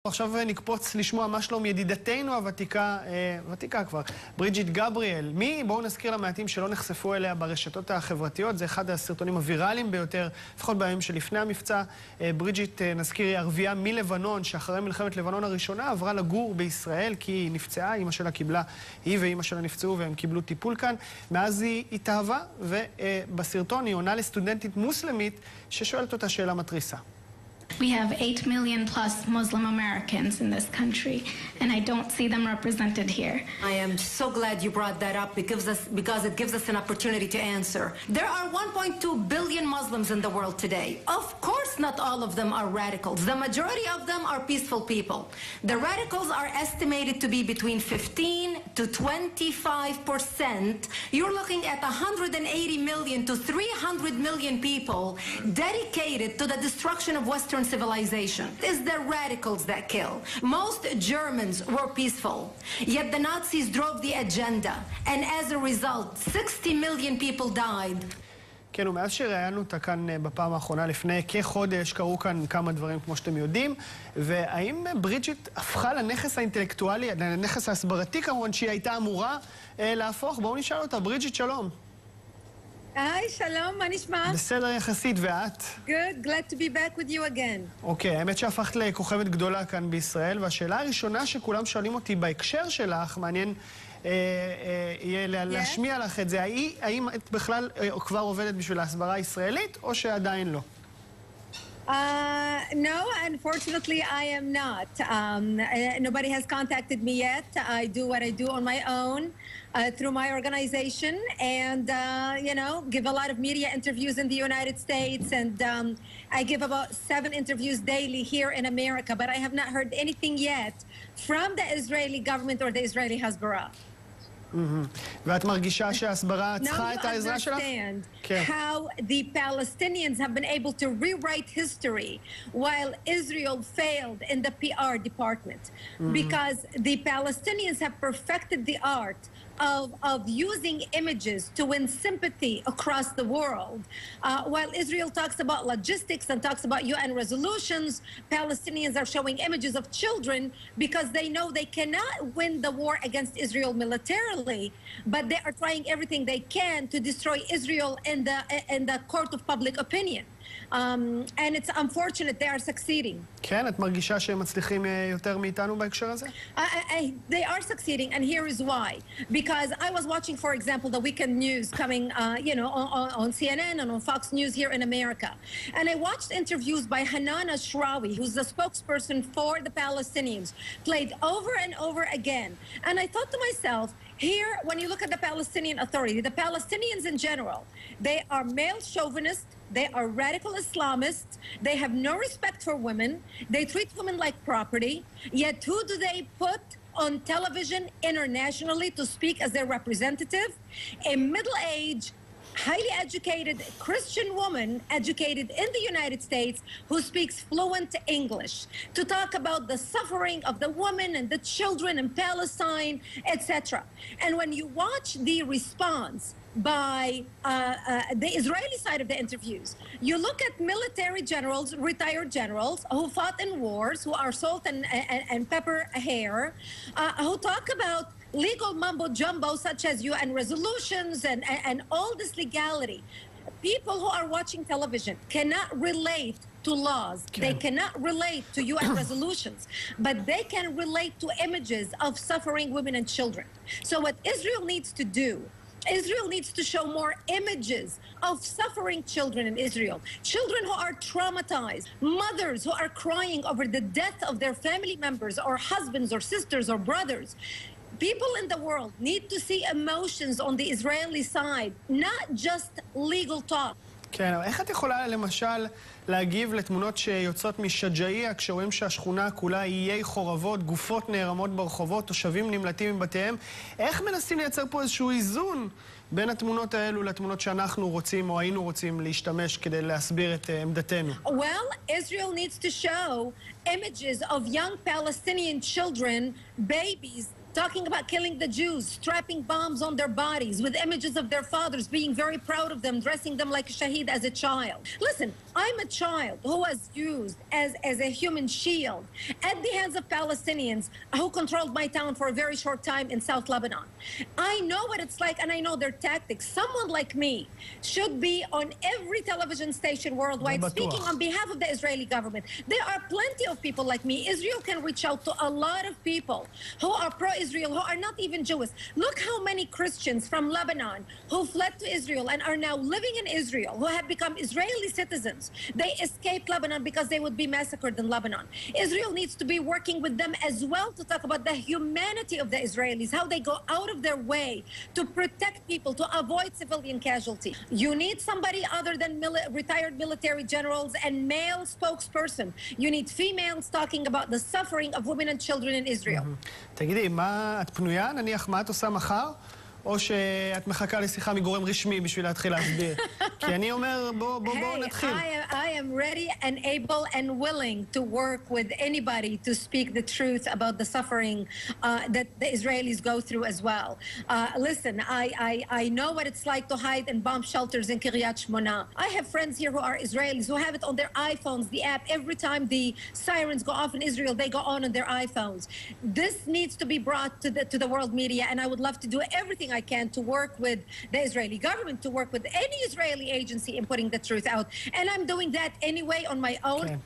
עכשיו נקפוץ לשמוע מה שלום ידידתנו הוותיקה כבר, בריג'יט גבריאל. בואו נזכיר למעטים שלא נחשפו אליה ברשתות החברתיות, זה אחד הסרטונים הוויראליים ביותר, לפחות בימים שלפני המבצע. בריג'יט, נזכיר, היא ערבייה מלבנון, שאחרי מלחמת לבנון הראשונה עברה לגור בישראל, כי היא נפצעה, אמא שלה קיבלה, היא ואמא שלה נפצעו והם קיבלו טיפול כאן. מאז היא התאהבה, ובסרטון היא עונה לסטודנטית מוסלמית ששואלת אותה שאלה מטריסה. We have 8 million plus Muslim Americans in this country, and I don't see them represented here. I am so glad you brought that up because it gives us an opportunity to answer. There are 1.2 billion Muslims in the world today. Of course, not all of them are radicals. The majority of them are peaceful people. The radicals are estimated to be between 15 to 25%. You're looking at 180 million to 300 million people dedicated to the destruction of Western civilization. It's the radicals that kill. Most Germans were peaceful, yet the Nazis drove the agenda, and as a result, 60 million people died. כן, ומאז שראיינו אותה כאן בפעם האחרונה, לפני כחודש, קראו כאן כמה דברים כמו שאתם יודעים, והאם בריג'יט הפכה לנכס האינטלקטואלי, לנכס ההסברתי כמובן, שהיא הייתה אמורה להפוך? בואו נשאל אותה. בריג'יט, שלום. היי, שלום, מה נשמע? בסדר יחסית, ואת? Good, glad to be back with you again. אוקיי, האמת שהפכת לכוכבת גדולה כאן בישראל, והשאלה הראשונה שכולם שואלים אותי בהקשר שלך, מעניין יהיה להשמיע לך את זה, האם את בכלל כבר עובדת בשביל ההסברה הישראלית, או שעדיין לא? No, unfortunately, I am not. Nobody has contacted me yet. I do what I do on my own through my organization and, you know, give a lot of media interviews in the United States. And I give about 7 interviews daily here in America, but I have not heard anything yet from the Israeli government or the Israeli Hasbara. ואת מרגישה שההסברה צריכה את העזרה שלך? Now you understand how the Palestinians have been able to rewrite history while Israel failed in the PR department. Because the Palestinians have perfected the art of using images to win sympathy across the world. While Israel talks about logistics and talks about UN resolutions, Palestinians are showing images of children because they know they cannot win the war against Israel militarily, but they are trying everything they can to destroy Israel in the court of public opinion. And it's unfortunate they are succeeding. כן, את מרגישה שהם מצליחים יותר מאיתנו בהקשר הזה? They are succeeding, and here is why. Because I was watching, for example, the weekend news coming, you know, on CNN and on Fox News here in America. And I watched interviews by Hanan Ashrawi, who's the spokesperson for the Palestinians, played over and over again. And I thought to myself, here, when you look at the Palestinian Authority, the Palestinians in general, they are male chauvinists, they are radical Islamists, they have no respect for women, they treat women like property, yet who do they put on television internationally to speak as their representative? A middle-aged, highly educated Christian woman educated in the United States who speaks fluent English to talk about the suffering of the women and the children in Palestine, etc. And when you watch the response by the Israeli side of the interviews, you look at military generals, retired generals who fought in wars, who are salt and pepper hair, who talk about legal mumbo-jumbo such as UN resolutions and all this legality. People who are watching television cannot relate to laws. Okay. They cannot relate to UN resolutions, but they can relate to images of suffering women and children. So what Israel needs to do, Israel needs to show more images of suffering children in Israel. Children who are traumatized, mothers who are crying over the death of their family members or husbands or sisters or brothers. People in the world need to see emotions on the Israeli side, not just legal talk. כן, אבל איך את יכולה למשל להגיב לתמונות שיוצאות משג'אעיה כשרואים שהשכונה כולה איי חורבות, גופות נערמות ברחובות, תושבים נמלטים מבתיהם? איך מנסים לייצר פה איזשהו איזון בין התמונות האלו לתמונות שאנחנו רוצים או היינו רוצים להשתמש כדי להסביר את עמדתנו? Well, Israel needs to show images of young Palestinian children, babies, talking about killing the Jews, strapping bombs on their bodies with images of their fathers, being very proud of them, dressing them like a shaheed as a child. Listen, I'm a child who was used as a human shield at the hands of Palestinians who controlled my town for a very short time in South Lebanon. I know what it's like and I know their tactics. Someone like me should be on every television station worldwide speaking on behalf of the Israeli government. There are plenty of people like me. Israel can reach out to a lot of people who are pro-Israel, who are not even Jewish. Look how many Christians from Lebanon who fled to Israel and are now living in Israel, who have become Israeli citizens. They escaped Lebanon because they would be massacred in Lebanon. Israel needs to be working with them as well to talk about the humanity of the Israelis, how they go out of their way to protect people, to avoid civilian casualty. You need somebody other than retired military generals and male spokesperson. You need females talking about the suffering of women and children in Israel. תגידי, את פנויה? נניח, מה את עושה מחר? או שאת מחכה לשיחה מגורם רשמי בשביל להתחיל להסביר? כי אני אומר, בואו נתחיל. I am ready and able and willing to work with anybody to speak the truth about the suffering that the Israelis go through as well. Listen, I know what it's like to hide in bomb shelters in Kiryat Shmona. I have friends here who are Israelis who have it on their iPhones, the app. Every time the sirens go off in Israel, they go on their iPhones. This needs to be brought to the world media, and I would love to do everything I can to work with the Israeli government, to work with any Israeli agency in putting the truth out. And I'm doing that anyway on my own. Okay.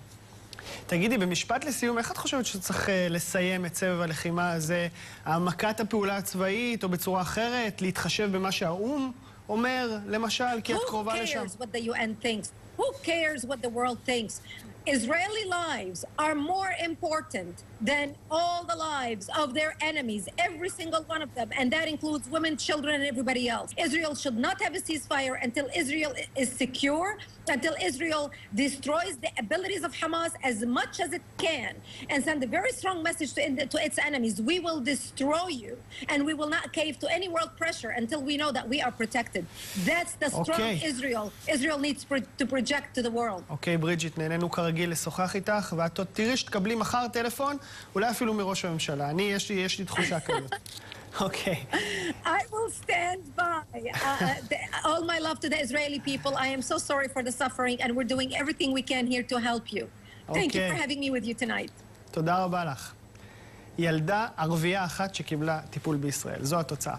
תגידי, במשפט לסיום, איך את חושבת שצריך לסיים את סבב הלחימה הזה? העמקת הפעולה הצבאית או בצורה אחרת? להתחשב במה שהאו"ם אומר, למשל, כי את קרובה לשם? Who cares what the UN thinks? Who cares what the world thinks? Israeli lives are more important than all the lives of their enemies, every single one of them, and that includes women, children, and everybody else. Israel should not have a ceasefire until Israel is secure, until Israel destroys the abilities of Hamas as much as it can, and send a very strong message to its enemies. We will destroy you, and we will not cave to any world pressure until we know that we are protected. That's the strong Israel needs to project to the world. אוקיי, בריג'יט, נהנינו כרגיל לשוחח איתך, ואת תראי שתקבלי מחר טלפון, אולי אפילו מראש הממשלה. יש לי תחושה כזאת. Okay. I will stand by. All my love to the Israeli people. I am so sorry for the suffering, and we're doing everything we can here to help you. Thank you for having me with you tonight. תודה רבה לך. ילדה ערבייה אחת שקיבלה טיפול בישראל. זו התוצאה.